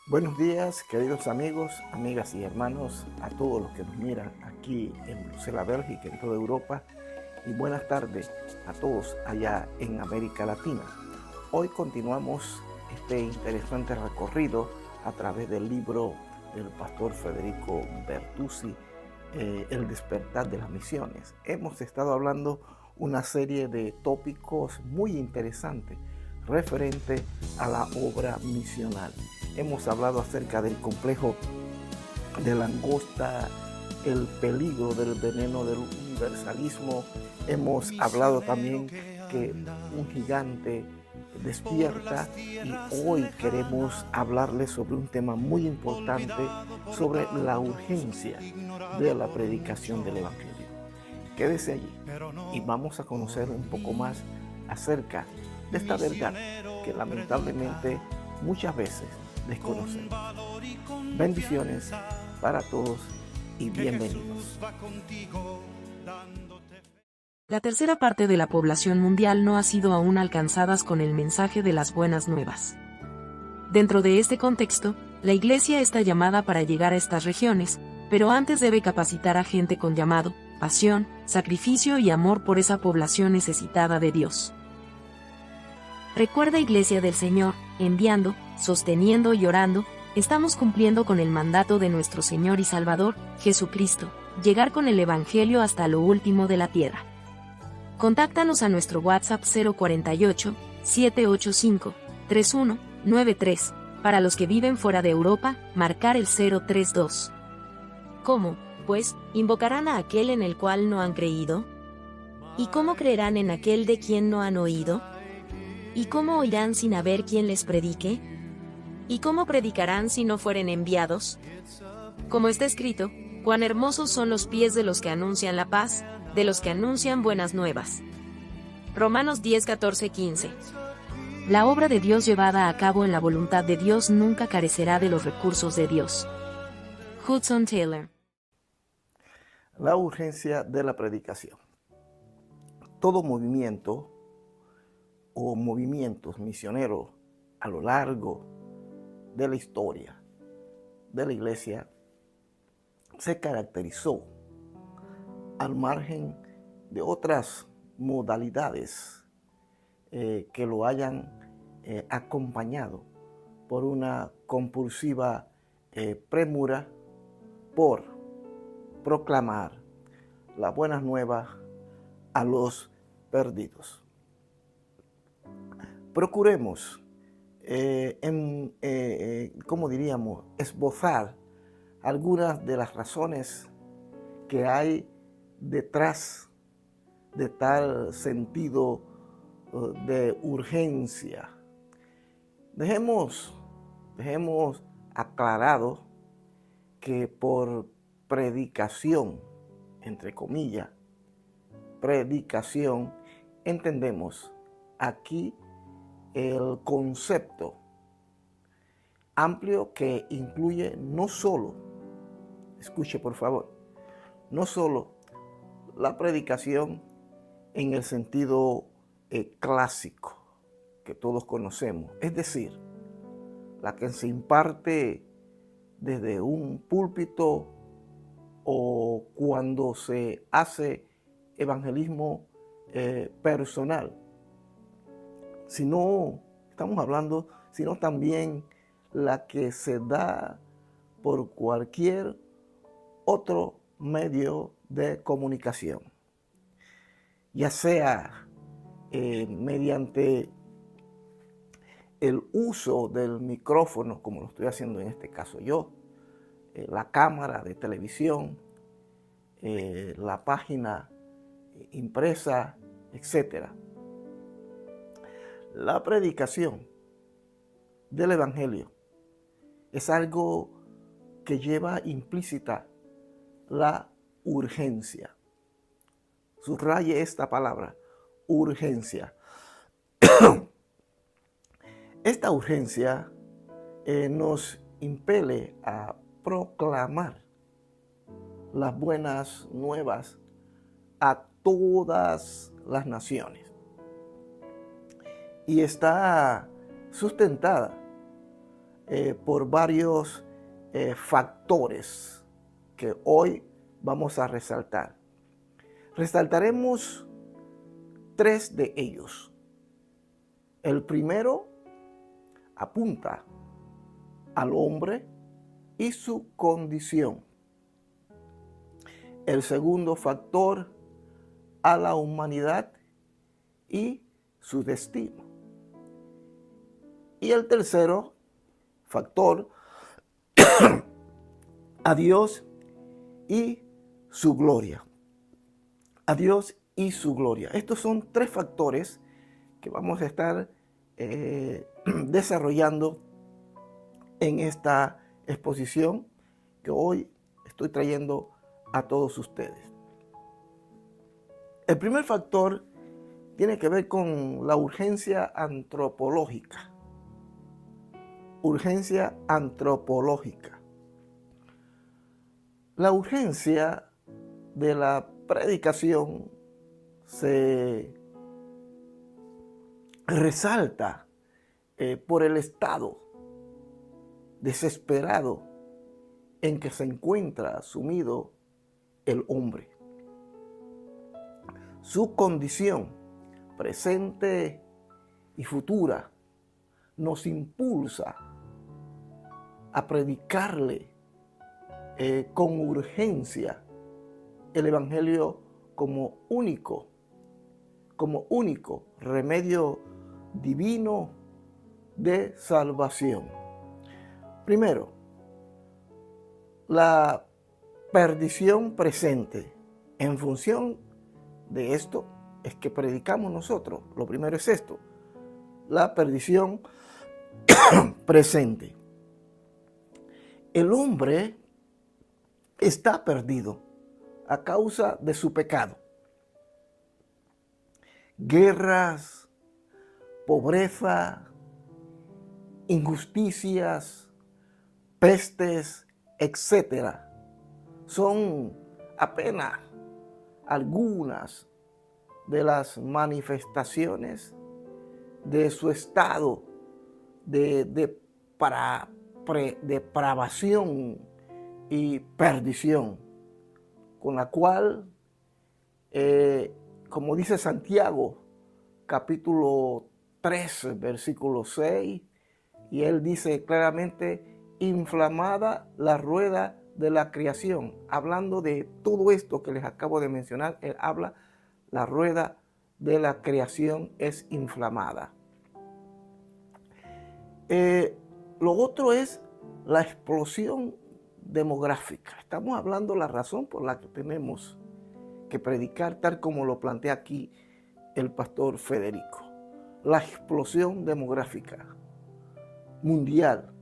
Buenos días, queridos amigos, amigas y hermanos, a todos los que nos miran aquí en Bruselas, Bélgica, en toda Europa, y buenas tardes a todos allá en América Latina. Hoy continuamos este interesante recorrido a través del libro del pastor Federico Bertuzzi, El despertar de las misiones. Hemos estado hablando una serie de tópicos muy interesantes referente a la obra misional. Hemos hablado acerca del complejo de langosta, el peligro del veneno del universalismo. Hemos hablado también que un gigante despierta, y hoy queremos hablarles sobre un tema muy importante, sobre la urgencia de la predicación del Evangelio. Quédese allí y vamos a conocer un poco más acerca de esta verdad que lamentablemente muchas veces desconocemos. Bendiciones para todos y bienvenidos. La tercera parte de la población mundial no ha sido aún alcanzadas con el mensaje de las buenas nuevas. Dentro de este contexto, la Iglesia está llamada para llegar a estas regiones, pero antes debe capacitar a gente con llamado, pasión, sacrificio y amor por esa población necesitada de Dios. Recuerda, Iglesia del Señor, enviando, sosteniendo y orando, estamos cumpliendo con el mandato de nuestro Señor y Salvador, Jesucristo, llegar con el Evangelio hasta lo último de la tierra. Contáctanos a nuestro WhatsApp 048-785-3193, para los que viven fuera de Europa, marcar el 032. ¿Cómo, pues, invocarán a aquel en el cual no han creído? ¿Y cómo creerán en aquel de quien no han oído? ¿Y cómo oirán sin haber quien les predique? ¿Y cómo predicarán si no fueren enviados? Como está escrito, cuán hermosos son los pies de los que anuncian la paz, de los que anuncian buenas nuevas. Romanos 10, 14, 15. La obra de Dios llevada a cabo en la voluntad de Dios nunca carecerá de los recursos de Dios. Hudson Taylor. La urgencia de la predicación. Todo movimiento o movimientos misioneros a lo largo de la historia de la Iglesia se caracterizó, al margen de otras modalidades que lo hayan acompañado, por una compulsiva premura por proclamar las buenas nuevas a los perdidos. Procuremos, ¿cómo diríamos?, esbozar algunas de las razones que hay detrás de tal sentido de urgencia. Dejemos aclarado que por predicación, entre comillas, predicación, entendemos aquí el concepto amplio que incluye no solo, escuche por favor, no solo la predicación en el sentido clásico que todos conocemos, es decir, la que se imparte desde un púlpito o cuando se hace evangelismo personal, sino estamos hablando, sino también la que se da por cualquier otro medio de comunicación, ya sea mediante el uso del micrófono, como lo estoy haciendo en este caso yo, la cámara de televisión, la página impresa, etc. La predicación del Evangelio es algo que lleva implícita la urgencia. Subraye esta palabra, urgencia. Esta urgencia nos impele a proclamar las buenas nuevas a todas las naciones. Y está sustentada por varios factores que hoy vamos a resaltar. Resaltaremos 3 de ellos. El primero apunta al hombre y su condición. El segundo factor a la humanidad y su destino. Y el tercero factor a Dios y su gloria. A Dios y su gloria. Estos son 3 factores que vamos a estar desarrollando en esta exposición que hoy estoy trayendo a todos ustedes. El primer factor tiene que ver con la urgencia antropológica. Urgencia antropológica. La urgencia de la predicación se resalta por el estado desesperado en que se encuentra sumido el hombre. Su condición presente y futura nos impulsa a predicarle con urgencia el Evangelio como único remedio divino de salvación. Primero, la perdición presente. En función de esto es que predicamos nosotros. Lo primero es esto, la perdición presente. El hombre está perdido a causa de su pecado. Guerras, pobreza, injusticias, pestes, etcétera, son apenas algunas de las manifestaciones de su estado de depravación y perdición, con la cual, como dice Santiago, capítulo 3, versículo 6, y él dice claramente, inflamada la rueda de la creación. Hablando de todo esto que les acabo de mencionar, él habla, la rueda de la creación es inflamada. Lo otro es la explosión demográfica. Estamos hablando de la razón por la que tenemos que predicar, tal como lo plantea aquí el pastor Federico. La explosión demográfica mundial.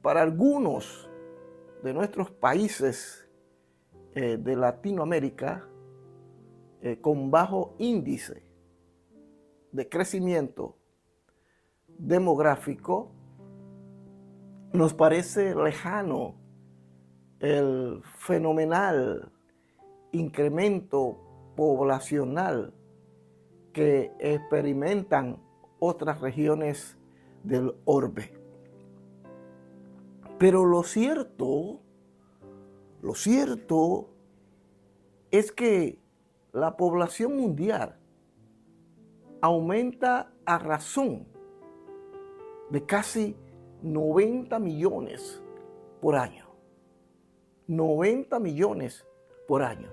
Para algunos de nuestros países de Latinoamérica con bajo índice de crecimiento demográfico, nos parece lejano el fenomenal incremento poblacional que experimentan otras regiones del orbe. Pero lo cierto es que la población mundial aumenta a razón de casi 90 millones por año. 90 millones por año.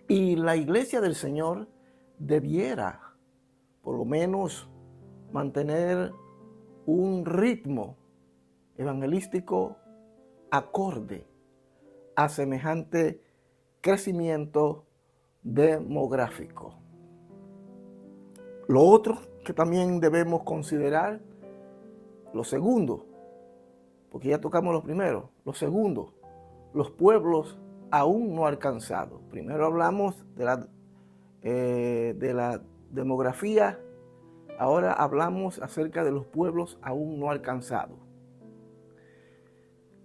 Y la Iglesia del Señor debiera, por lo menos, mantener un ritmo evangelístico acorde a semejante crecimiento demográfico. Lo otro que también debemos considerar, lo segundo, porque ya tocamos los primeros, lo segundo, los pueblos aún no alcanzados. Primero hablamos de la demografía, ahora hablamos acerca de los pueblos aún no alcanzados.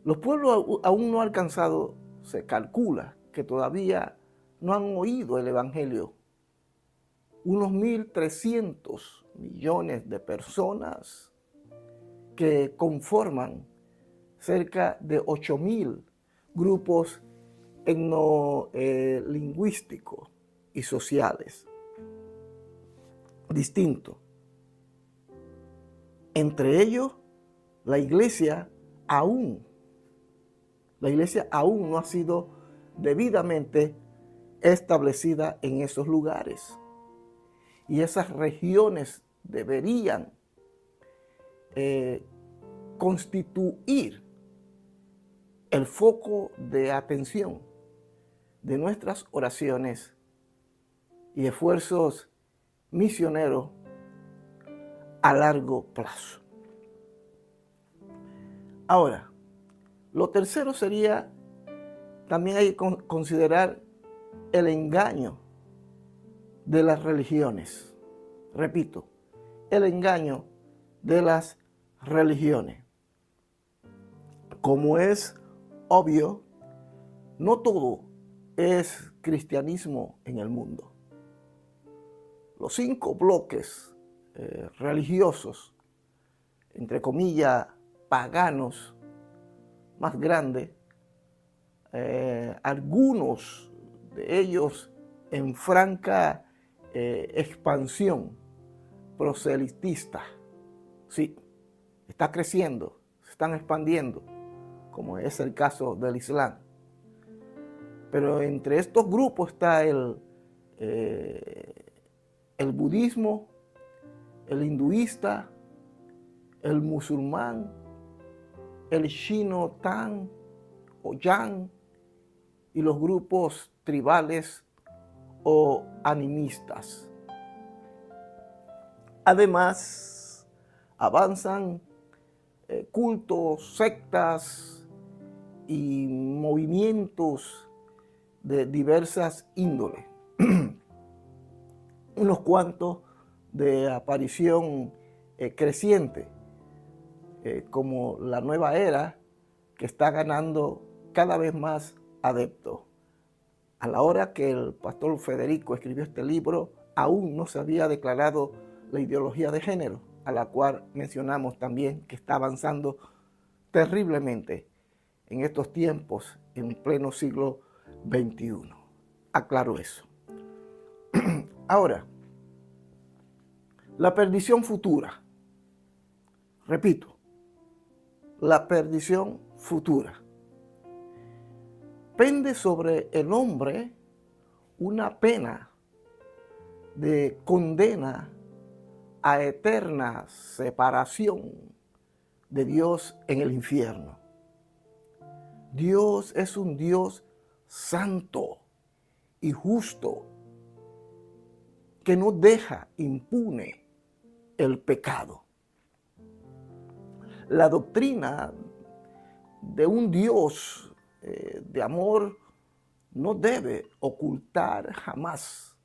Los pueblos aún no alcanzados, se calcula que todavía no han oído el Evangelio. Unos 1.300 millones de personas que conforman cerca de 8.000 grupos etnolingüísticos y sociales distintos. Entre ellos, la iglesia aún no ha sido debidamente establecida en esos lugares. Y esas regiones deberían constituir el foco de atención de nuestras oraciones y esfuerzos misioneros a largo plazo. Ahora, lo tercero sería, también hay que considerar el engaño de las religiones. Repito, el engaño de las religiones. Como es obvio, no todo es cristianismo en el mundo. Los 5 bloques religiosos, entre comillas, paganos, más grandes, algunos de ellos en franca expansión proselitista. Sí, está creciendo, se están expandiendo, como es el caso del Islam. Pero entre estos grupos está el budismo, el hinduista, el musulmán, el chino Tan o Yang y los grupos tribales o animistas. Además, avanzan cultos, sectas y movimientos de diversas índoles. Unos cuantos de aparición creciente, como la nueva era, que está ganando cada vez más adeptos. A la hora que el pastor Federico escribió este libro, aún no se había declarado la ideología de género, a la cual mencionamos también que está avanzando terriblemente en estos tiempos, en pleno siglo XXI. Aclaro eso. Ahora, la perdición futura. Repito, la perdición futura. Pende sobre el hombre una pena de condena a eterna separación de Dios en el infierno. Dios es un Dios santo y justo que no deja impune el pecado. La doctrina de un Dios de amor no debe ocultar jamás,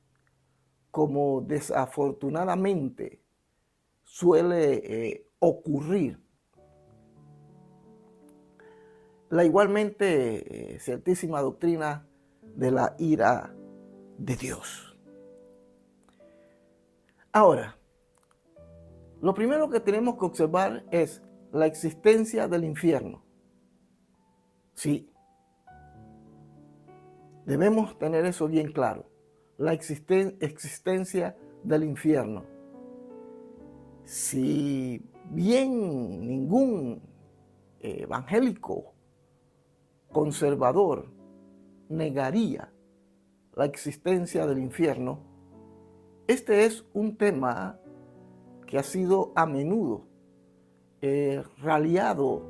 como desafortunadamente suele ocurrir, la igualmente ciertísima doctrina de la ira de Dios. Ahora, lo primero que tenemos que observar es la existencia del infierno. Sí, debemos tener eso bien claro, la existencia del infierno. Si bien ningún evangélico conservador negaría la existencia del infierno, este es un tema que ha sido a menudo raleado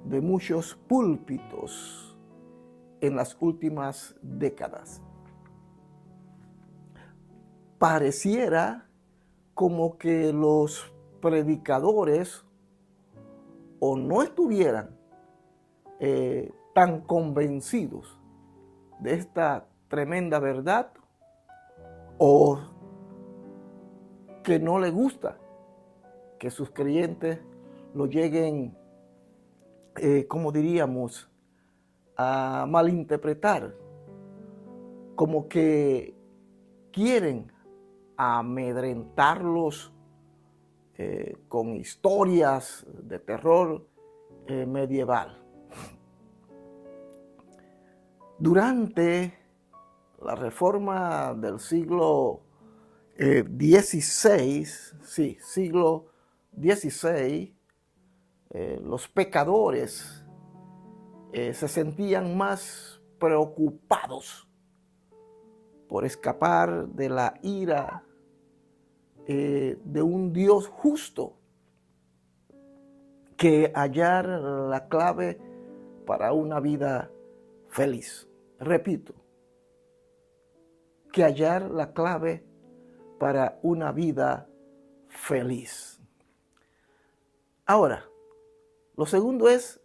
de muchos púlpitos en las últimas décadas. Pareciera como que los predicadores o no estuvieran tan convencidos de esta tremenda verdad, o que no les gusta que sus creyentes lo lleguen, como diríamos, a malinterpretar, como que quieren amedrentarlos con historias de terror medieval. Durante la reforma del siglo XVI, siglo XVI, los pecadores se sentían más preocupados por escapar de la ira de un Dios justo que hallar la clave para una vida feliz. Repito, que hallar la clave para una vida feliz. Ahora, lo segundo es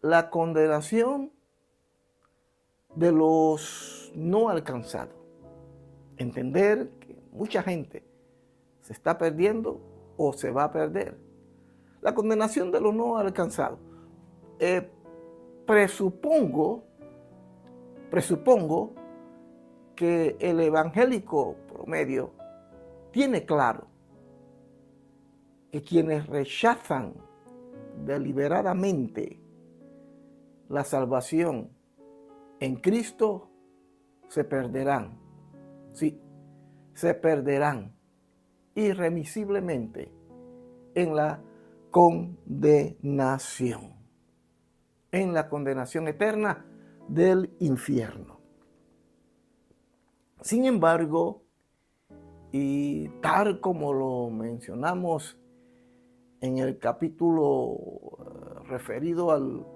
la condenación de los no alcanzados. Entender que mucha gente se está perdiendo o se va a perder. La condenación de los no alcanzados. Presupongo que el evangélico promedio tiene claro que quienes rechazan deliberadamente la salvación en Cristo se perderán. Sí, se perderán irremisiblemente en la condenación, eterna del infierno. Sin embargo, y tal como lo mencionamos en el capítulo referido al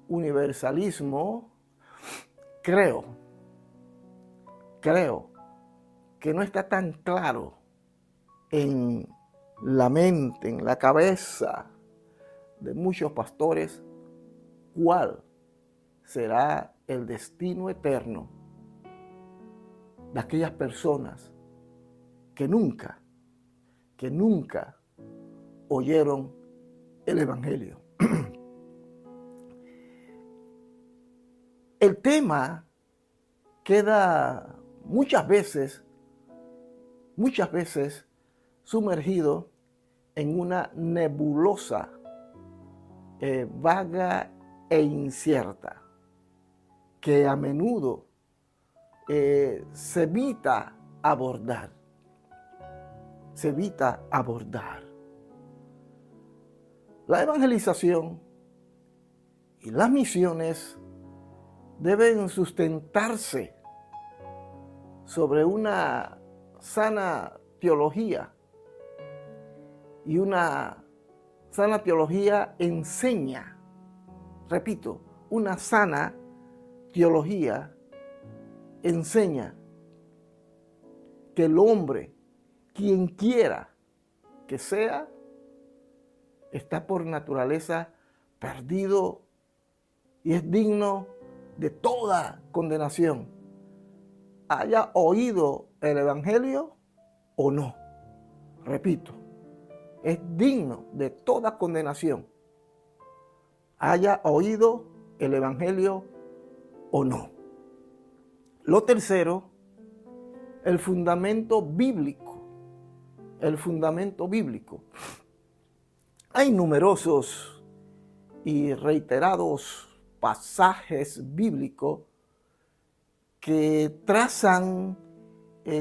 universalismo, creo que no está tan claro en la mente, en la cabeza de muchos pastores cuál será el destino eterno de aquellas personas que nunca oyeron el Evangelio. El tema queda muchas veces sumergido en una nebulosa vaga e incierta que a menudo se evita abordar. La evangelización y las misiones deben sustentarse sobre una sana teología, y una sana teología enseña, repito, una sana teología enseña que el hombre, quien quiera que sea, está por naturaleza perdido y es digno de toda condenación, haya oído el Evangelio o no. Repito, es digno de toda condenación, haya oído el Evangelio o no. Lo tercero, el fundamento bíblico. Hay numerosos y reiterados pasajes bíblicos que trazan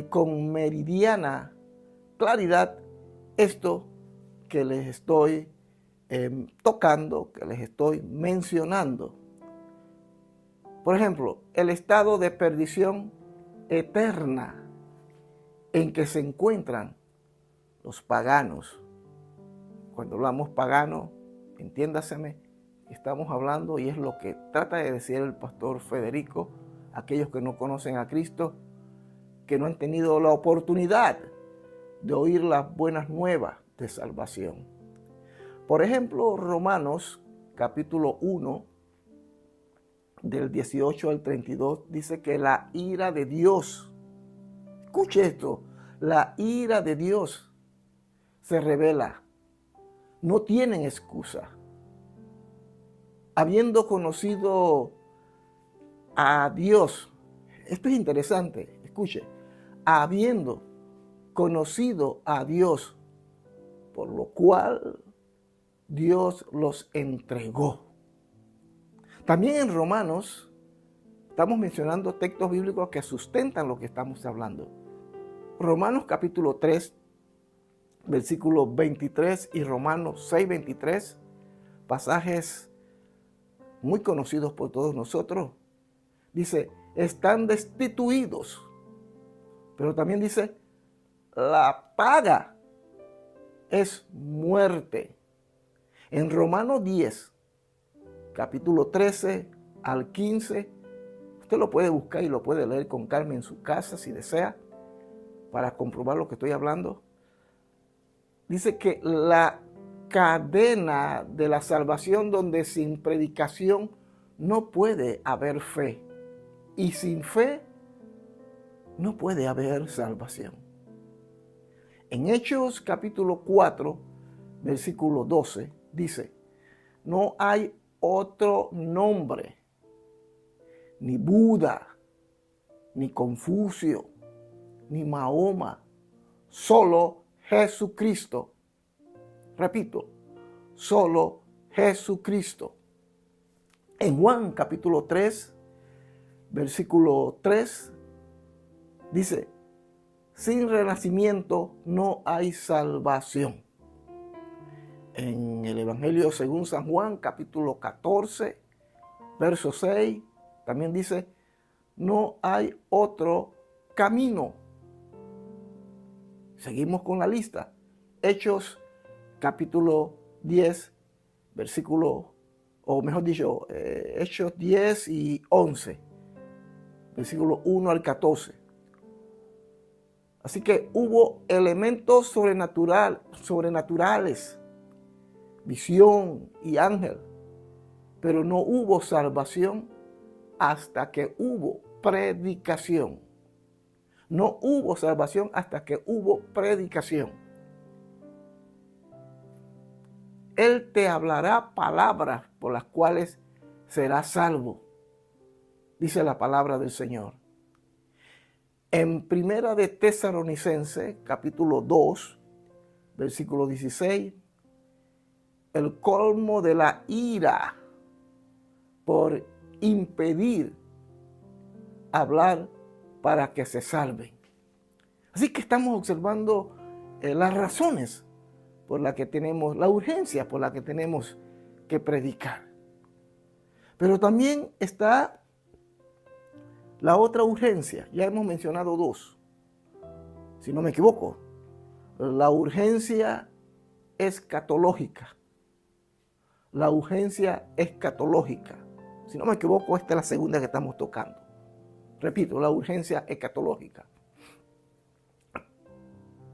con meridiana claridad esto que les estoy tocando, que les estoy mencionando. Por ejemplo, el estado de perdición eterna en que se encuentran los paganos. Cuando hablamos pagano, entiéndaseme, estamos hablando, y es lo que trata de decir el pastor Federico, aquellos que no conocen a Cristo, que no han tenido la oportunidad de oír las buenas nuevas de salvación. Por ejemplo, Romanos capítulo 1, del 18 al 32, dice que la ira de Dios, escuche esto, la ira de Dios se revela. No tienen excusa. Habiendo conocido a Dios, esto es interesante, escuche, habiendo conocido a Dios por lo cual Dios los entregó. También en Romanos estamos mencionando textos bíblicos que sustentan lo que estamos hablando. Romanos capítulo 3, versículo 23 y Romanos 6, 23, pasajes muy conocidos por todos nosotros. Dice, están destituidos. Pero también dice, la paga es muerte. En Romanos 10, capítulo 13 al 15, usted lo puede buscar y lo puede leer con calma en su casa si desea, para comprobar lo que estoy hablando. Dice que la cadena de la salvación, donde sin predicación no puede haber fe, y sin fe no puede haber salvación. En Hechos capítulo 4, versículo 12, dice, no hay otro nombre, ni Buda, ni Confucio, ni Mahoma, solo Jesucristo. Repito, solo Jesucristo. En Juan capítulo 3, versículo 3, dice, sin renacimiento no hay salvación. En el Evangelio según San Juan, capítulo 14, verso 6, también dice, no hay otro camino. Seguimos con la lista. Hechos, capítulo 10, versículo, o mejor dicho, Hechos 10 y 11, versículo 1 al 14. Así que hubo elementos sobrenaturales, visión y ángel, pero no hubo salvación hasta que hubo predicación. No hubo salvación hasta que hubo predicación. Él te hablará palabras por las cuales serás salvo, dice la palabra del Señor. En Primera de Tesalonicenses, capítulo 2, versículo 16, el colmo de la ira por impedir hablar para que se salven. Así que estamos observando las razones por las que tenemos, la urgencia por la que tenemos que predicar. Pero también está la otra urgencia. Ya hemos mencionado dos, si no me equivoco. La urgencia escatológica. La urgencia escatológica. Si no me equivoco, esta es la segunda que estamos tocando. Repito, la urgencia escatológica.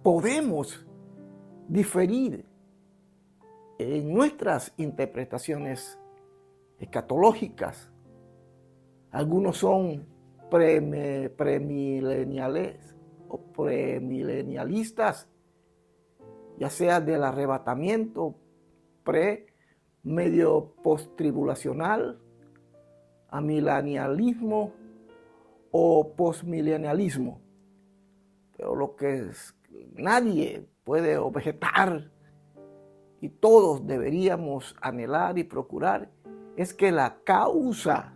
Podemos diferir en nuestras interpretaciones escatológicas. Algunos son premileniales o premilenialistas, ya sea del arrebatamiento medio postribulacional, amilenialismo o postmilenialismo. Pero lo que nadie puede objetar y todos deberíamos anhelar y procurar es que la causa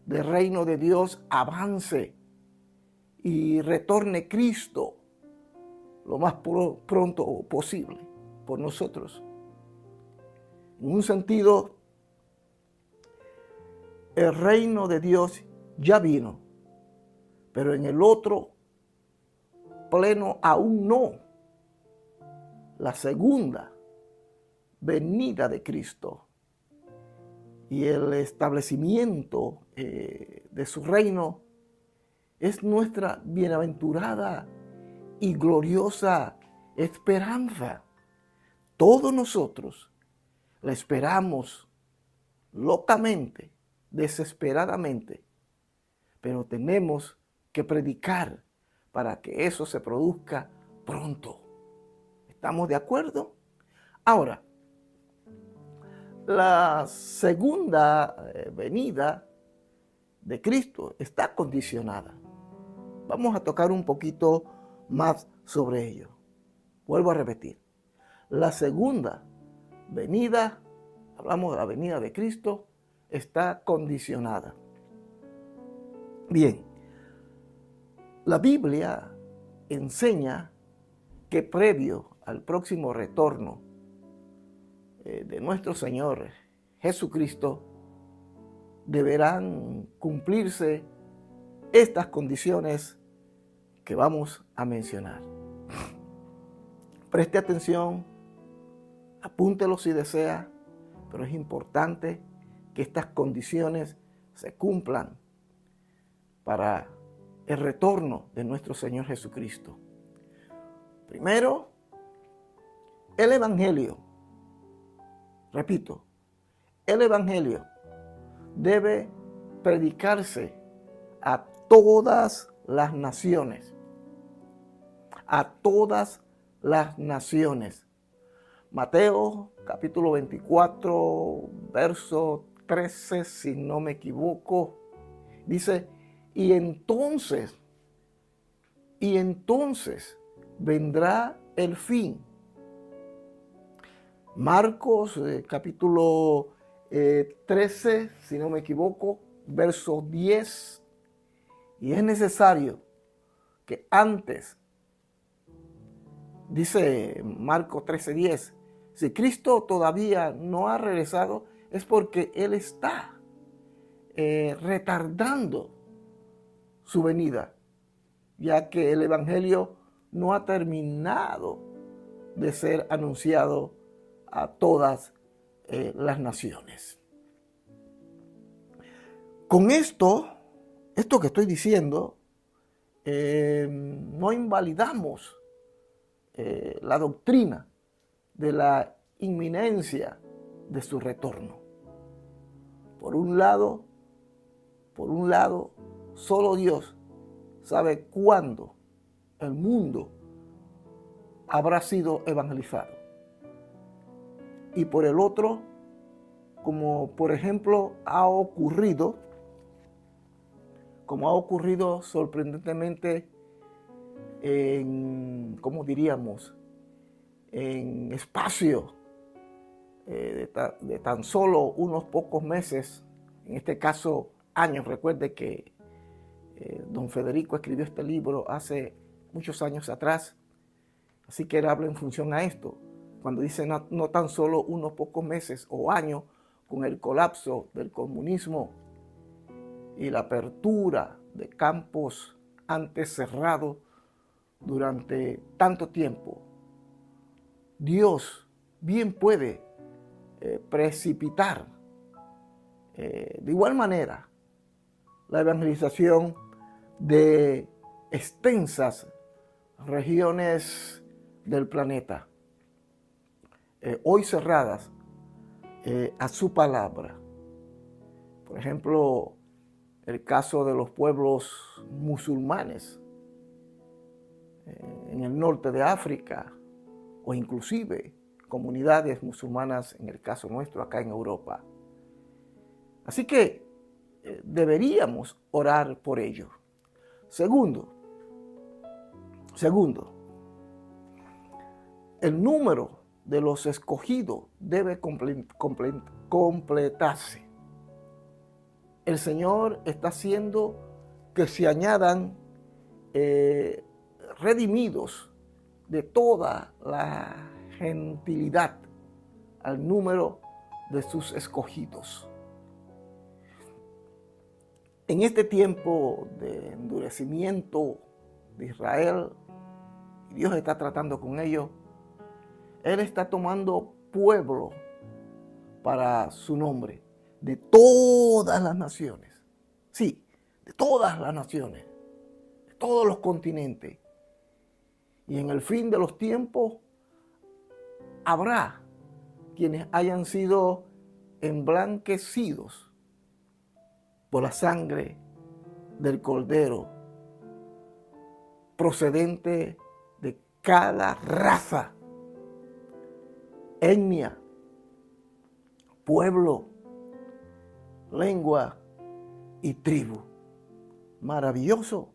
del reino de Dios avance y retorne Cristo lo más pronto posible por nosotros. En un sentido, el reino de Dios ya vino, pero en el otro pleno aún no. La segunda venida de Cristo y el establecimiento de su reino es nuestra bienaventurada y gloriosa esperanza. Todos nosotros la esperamos locamente, desesperadamente, pero tenemos que predicar para que eso se produzca pronto. ¿Estamos de acuerdo? Ahora, la segunda venida de Cristo está condicionada. Vamos a tocar un poquito más sobre ello. Vuelvo a repetir. la segunda venida, hablamos de la venida de Cristo, está condicionada. Bien, la Biblia enseña que previo al próximo retorno de nuestro Señor Jesucristo, deberán cumplirse estas condiciones que vamos a mencionar. Preste atención, apúntelo si desea, pero es importante que estas condiciones se cumplan para el retorno de nuestro Señor Jesucristo. Primero, el Evangelio. Repito, el Evangelio debe predicarse a todas las naciones. A todas las naciones. Mateo capítulo 24, verso 13, si no me equivoco, dice, y entonces vendrá el fin. Marcos capítulo 13, si no me equivoco, verso 10, y es necesario que antes, dice Marcos 13:10, si Cristo todavía no ha regresado, es porque Él está retardando su venida, ya que el Evangelio no ha terminado de ser anunciado a todas las naciones. Con esto que estoy diciendo, no invalidamos la doctrina de la inminencia de su retorno. Por un lado, solo Dios sabe cuándo el mundo habrá sido evangelizado. Y por el otro, como por ejemplo ha ocurrido sorprendentemente en espacio de tan solo unos pocos meses, en este caso años. Recuerde que don Federico escribió este libro hace muchos años atrás, así que él habla en función a esto, cuando dice no tan solo unos pocos meses o años, con el colapso del comunismo y la apertura de campos antes cerrados durante tanto tiempo. Dios bien puede precipitar de igual manera la evangelización de extensas regiones del planeta, hoy cerradas a su palabra. Por ejemplo, el caso de los pueblos musulmanes en el norte de África, o inclusive comunidades musulmanas en el caso nuestro acá en Europa. Así que deberíamos orar por ello. Segundo, el número de los escogidos debe completarse. El Señor está haciendo que se añadan redimidos de toda la gentilidad al número de sus escogidos. En este tiempo de endurecimiento de Israel, Dios está tratando con ellos. Él está tomando pueblo para su nombre de todas las naciones. Sí, de todas las naciones, de todos los continentes. Y en el fin de los tiempos habrá quienes hayan sido emblanquecidos por la sangre del Cordero, procedente de cada raza, etnia, pueblo, lengua y tribu. Maravilloso.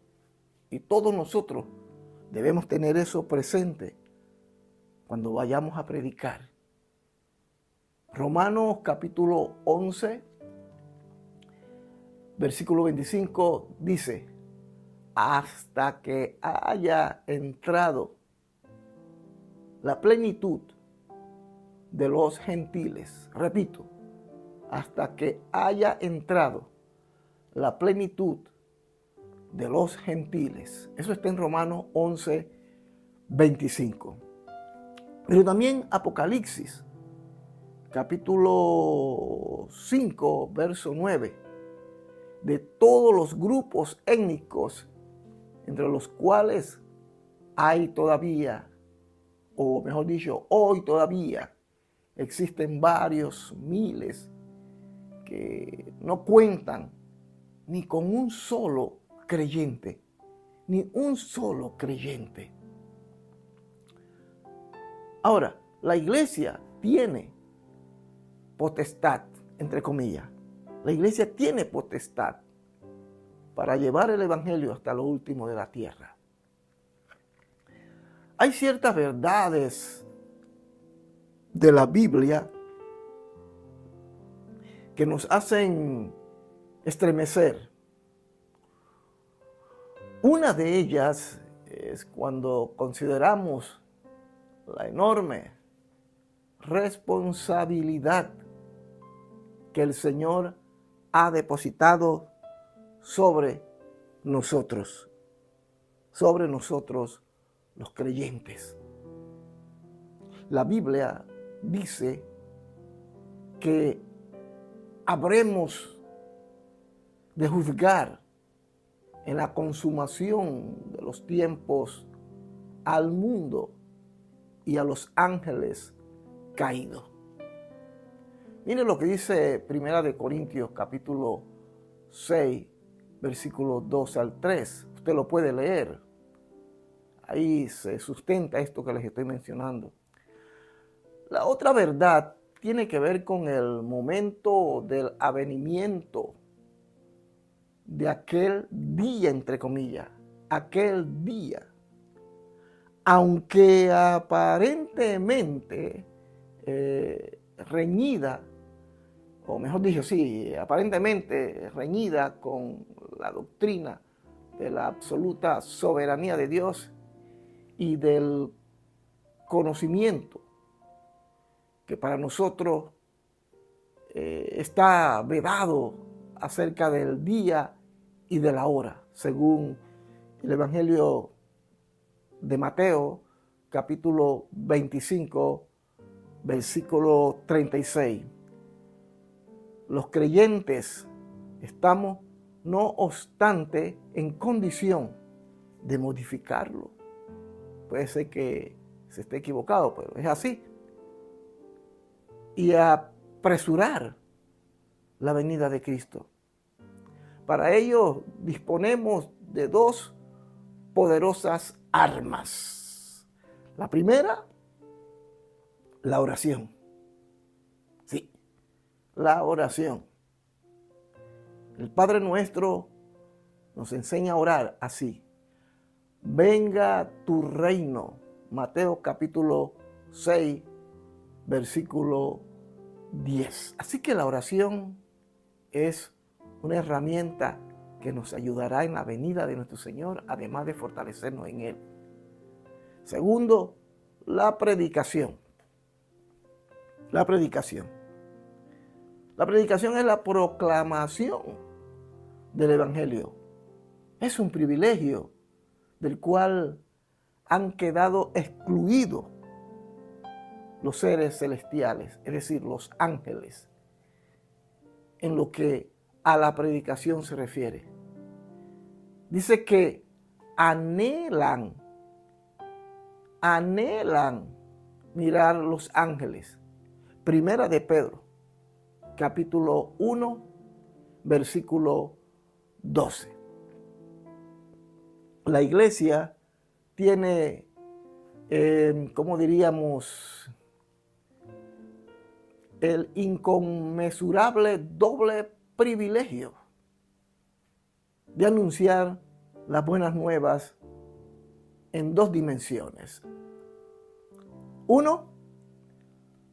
Y todos nosotros debemos tener eso presente cuando vayamos a predicar. Romanos capítulo 11, versículo 25 dice, hasta que haya entrado la plenitud de los gentiles. Repito, hasta que haya entrado la plenitud de los gentiles. Eso está en Romanos 11, 25. Pero también Apocalipsis, capítulo 5, verso 9, de todos los grupos étnicos, entre los cuales hay todavía, o mejor dicho, hoy todavía existen varios miles que no cuentan ni con un solo creyente, ni un solo creyente. Ahora, la iglesia tiene potestad, entre comillas. La iglesia tiene potestad para llevar el evangelio hasta lo último de la tierra. Hay ciertas verdades de la Biblia que nos hacen estremecer. Una de ellas es cuando consideramos la enorme responsabilidad que el Señor ha depositado sobre nosotros los creyentes. La Biblia dice que habremos de juzgar en la consumación de los tiempos al mundo y a los ángeles caídos. Miren lo que dice 1 Corintios capítulo 6, versículos 2 al 3. Usted lo puede leer. Ahí se sustenta esto que les estoy mencionando. La otra verdad tiene que ver con el momento del avenimiento de aquel día, entre comillas, aquel día. Aunque aparentemente reñida, o mejor dicho, sí, aparentemente reñida con la doctrina de la absoluta soberanía de Dios y del conocimiento que para nosotros está vedado acerca del día y de la hora, según el Evangelio de Mateo, capítulo 25, versículo 36. Los creyentes estamos, no obstante, en condición de modificarlo. Puede ser que se esté equivocado, pero es así. Y apresurar la venida de Cristo. Para ello disponemos de dos poderosas armas. La primera, la oración. Sí, la oración. El Padre Nuestro nos enseña a orar así. Venga tu reino. Mateo capítulo 6, versículo 10. Así que la oración es una herramienta que nos ayudará en la venida de nuestro Señor, además de fortalecernos en Él. Segundo, la predicación. La predicación. La predicación es la proclamación del Evangelio. Es un privilegio del cual han quedado excluidos los seres celestiales, es decir, los ángeles, en lo que a la predicación se refiere. Dice que anhelan mirar los ángeles. Primera de Pedro, capítulo 1, versículo 12. La iglesia tiene, ¿cómo diríamos?, el inconmensurable doble privilegio de anunciar las buenas nuevas en dos dimensiones. Uno,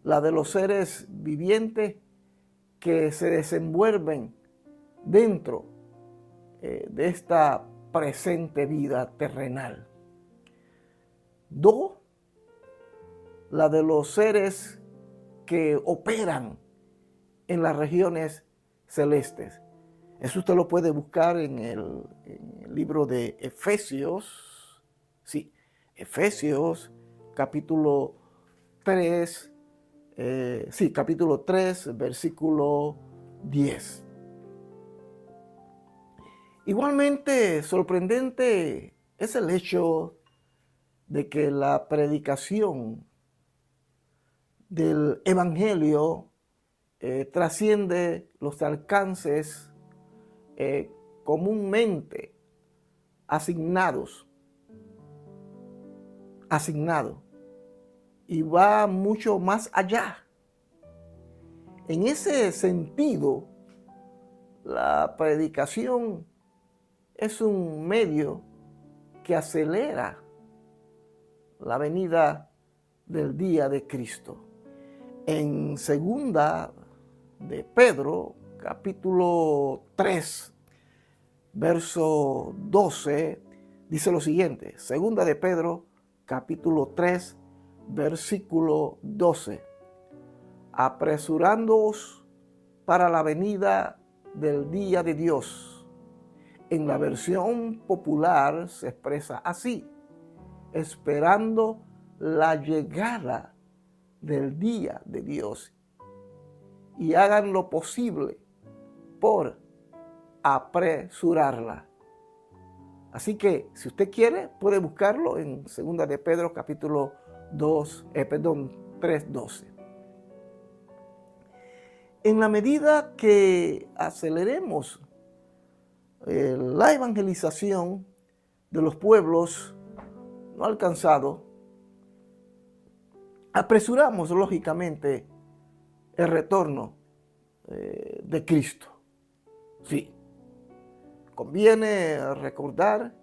la de los seres vivientes que se desenvuelven dentro de esta presente vida terrenal. Dos, la de los seres que operan en las regiones celestes. Eso usted lo puede buscar en el libro de Efesios. Sí, Efesios capítulo 3, capítulo 3, versículo 10. Igualmente sorprendente es el hecho de que la predicación del Evangelio trasciende los alcances comúnmente asignados, y va mucho más allá. En ese sentido, la predicación es un medio que acelera la venida del día de Cristo. En segunda de Pedro, capítulo 3, verso 12, dice lo siguiente. Segunda de Pedro, capítulo 3, versículo 12. Apresurándoos para la venida del día de Dios. En la versión popular se expresa así: esperando la llegada del día de Dios, y hagan lo posible por apresurarla. Así que, si usted quiere, puede buscarlo en 2 de Pedro capítulo 3:12. En la medida que aceleremos la evangelización de los pueblos no alcanzados, apresuramos lógicamente el retorno de Cristo. Sí, conviene recordar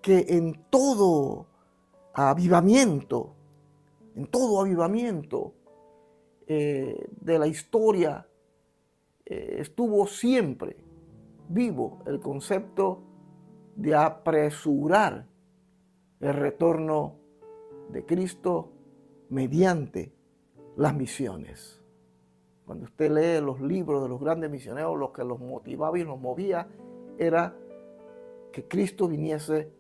que en todo avivamiento de la historia estuvo siempre vivo el concepto de apresurar el retorno de Cristo mediante las misiones. Cuando usted lee los libros de los grandes misioneros, lo que los motivaba y los movía era que Cristo viniese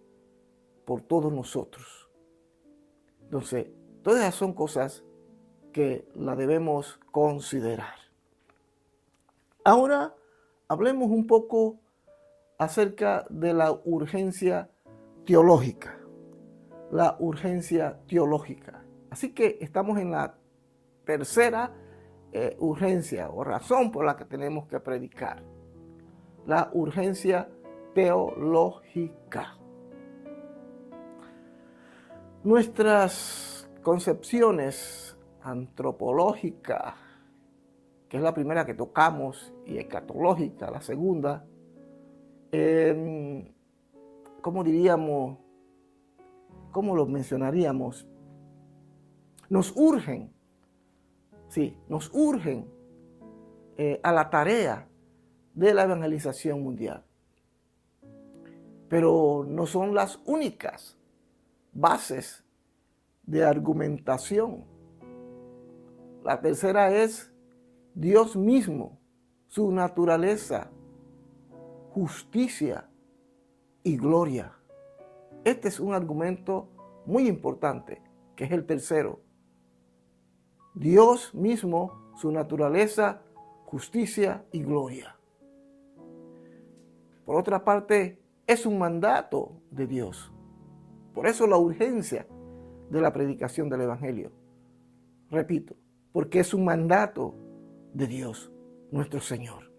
por todos nosotros. Entonces, todas esas son cosas que las debemos considerar. Ahora, hablemos un poco acerca de la urgencia teológica. La urgencia teológica. Así que estamos en la tercera urgencia o razón por la que tenemos que predicar. La urgencia teológica. Nuestras concepciones antropológicas, que es la primera que tocamos, y escatológica, la segunda, ¿cómo diríamos? ¿Cómo lo mencionaríamos? Nos urgen a la tarea de la evangelización mundial. Pero no son las únicas bases de argumentación. La tercera es Dios mismo, su naturaleza, justicia y gloria. Este es un argumento muy importante, que es el tercero. Dios mismo, su naturaleza, justicia y gloria. Por otra parte, es un mandato de Dios. Por eso la urgencia de la predicación del Evangelio. Repito, porque es un mandato de Dios, nuestro Señor.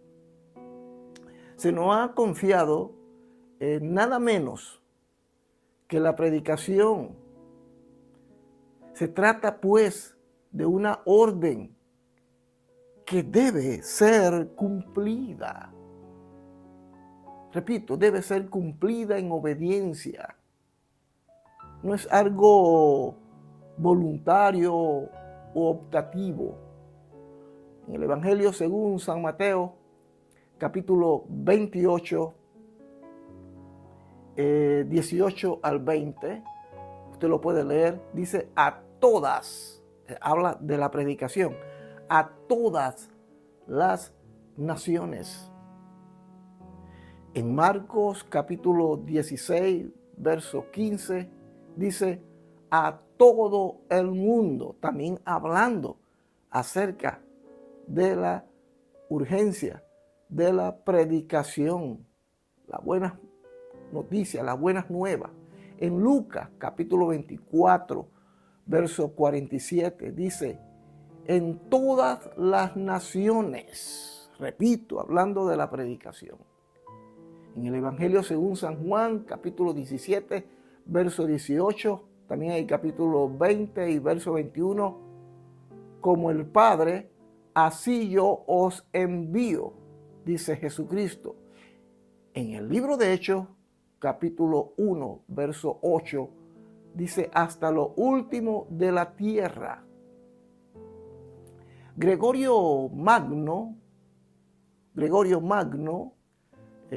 Se nos ha confiado nada menos que la predicación. Se trata, pues, de una orden que debe ser cumplida. Repito, debe ser cumplida en obediencia. No es algo voluntario o optativo. En el Evangelio según San Mateo, capítulo 28, 18 al 20, usted lo puede leer, dice a todas, habla de la predicación, a todas las naciones. En Marcos capítulo 16, verso 15, dice a todo el mundo, también hablando acerca de la urgencia de la predicación, la buena noticia, las buenas nuevas. En Lucas capítulo 24, verso 47, dice, en todas las naciones, repito, hablando de la predicación. En el Evangelio según San Juan, capítulo 17, verso 18, también hay capítulo 20 y verso 21, como el Padre, así yo os envío, dice Jesucristo. En el libro de Hechos, capítulo 1, verso 8, dice, hasta lo último de la tierra. Gregorio Magno,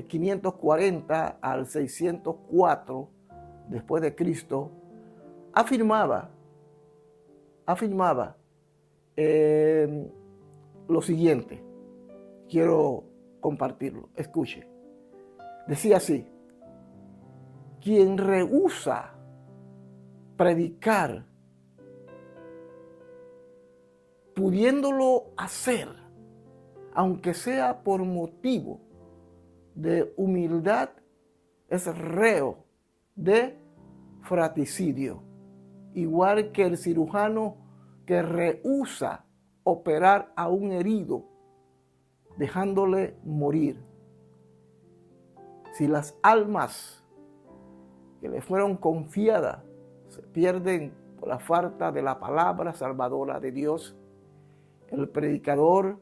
540 al 604 después de Cristo, afirmaba lo siguiente. Quiero compartirlo. Escuche. Decía así: quien rehúsa predicar, pudiéndolo hacer, aunque sea por motivo de humildad, es reo de fratricidio, igual que el cirujano que rehúsa operar a un herido, dejándole morir. Si las almas que le fueron confiadas se pierden por la falta de la palabra salvadora de Dios, el predicador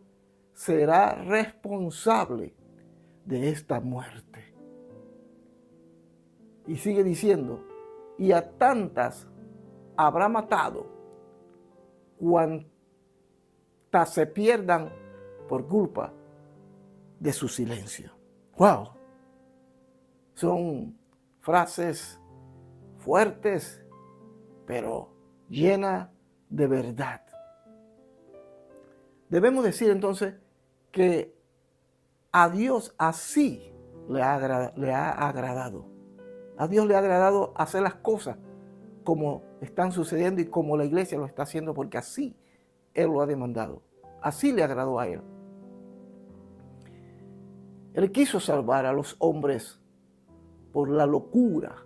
será responsable de esta muerte. Y sigue diciendo, y a tantas habrá matado cuantas se pierdan por culpa de su silencio. ¡Wow! Son frases fuertes, pero llenas de verdad. Debemos decir entonces que a Dios así le ha agradado. A Dios le ha agradado hacer las cosas como están sucediendo y como la iglesia lo está haciendo, porque así Él lo ha demandado. Así le agradó a Él. Él quiso salvar a los hombres por la locura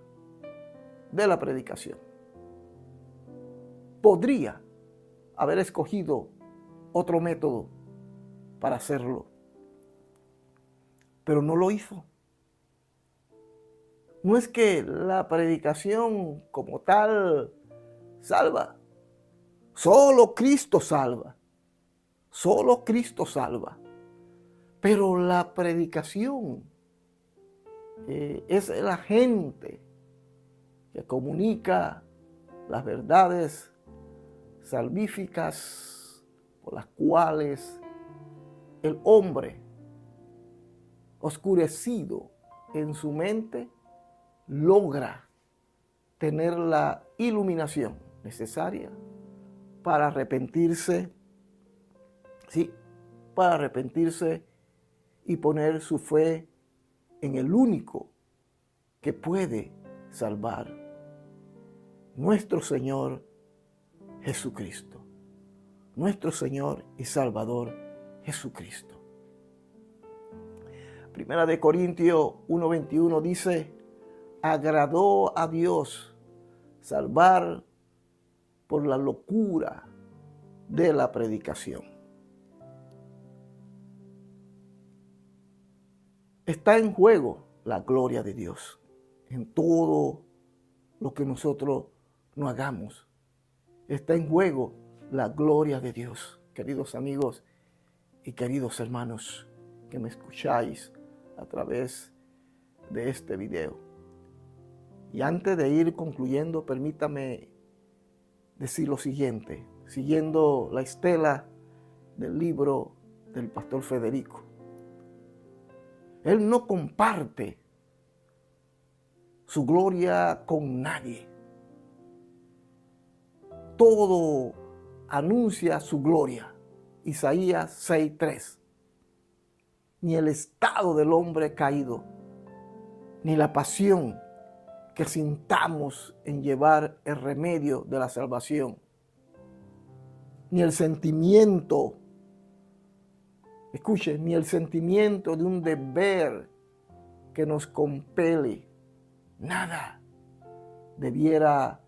de la predicación. Podría haber escogido otro método para hacerlo, pero no lo hizo. No es que la predicación como tal salva. Solo Cristo salva. Solo Cristo salva. Pero la predicación es el agente que comunica las verdades salvíficas por las cuales el hombre oscurecido en su mente logra tener la iluminación necesaria para arrepentirse, para arrepentirse y poner su fe en el único que puede salvar, nuestro Señor Jesucristo, nuestro Señor y Salvador Jesucristo. Primera de Corintios 1:21 dice, agradó a Dios salvar por la locura de la predicación. Está en juego la gloria de Dios en todo lo que nosotros no hagamos. Está en juego la gloria de Dios. Queridos amigos y queridos hermanos que me escucháis a través de este video. Y antes de ir concluyendo, permítame decir lo siguiente, siguiendo la estela del libro del pastor Federico. Él no comparte su gloria con nadie. Todo anuncia su gloria. Isaías 6:3. Ni el estado del hombre caído, ni la pasión que sintamos en llevar el remedio de la salvación, ni el sentimiento, escuchen, ni el sentimiento de un deber que nos compele, nada debiera,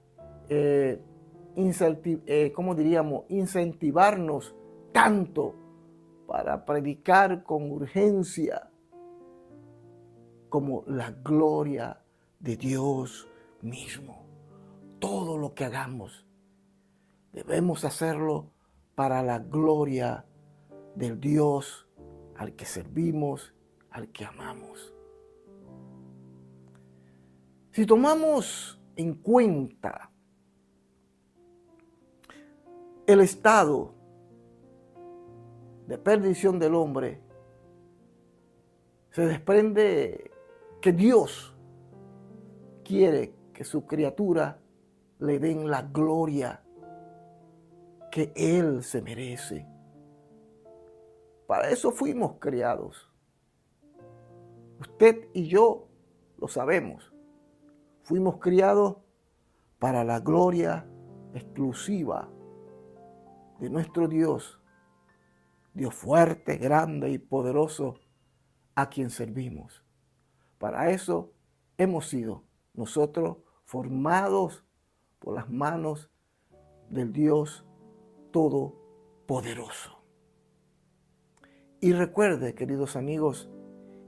incentivarnos tanto para predicar con urgencia como la gloria de Dios mismo. Todo lo que hagamos debemos hacerlo para la gloria del Dios al que servimos, al que amamos. Si tomamos en cuenta el estado de perdición del hombre, se desprende que Dios quiere que su criatura le den la gloria que Él se merece. Para eso fuimos creados. Usted y yo lo sabemos. Fuimos criados para la gloria exclusiva de nuestro Dios, Dios fuerte, grande y poderoso, a quien servimos. Para eso hemos sido nosotros formados por las manos del Dios Todopoderoso. Y recuerde, queridos amigos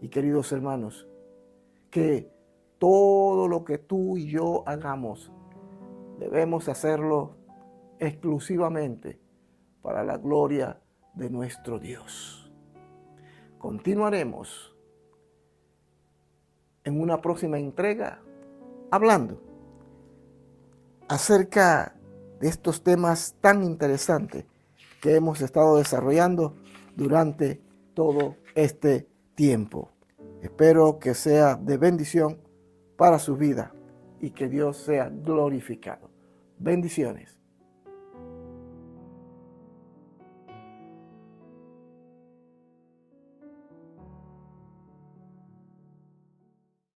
y queridos hermanos, que todo lo que tú y yo hagamos, debemos hacerlo exclusivamente para la gloria de nuestro Dios. Continuaremos en una próxima entrega hablando acerca de estos temas tan interesantes que hemos estado desarrollando durante todo este tiempo. Espero que sea de bendición para su vida y que Dios sea glorificado. Bendiciones.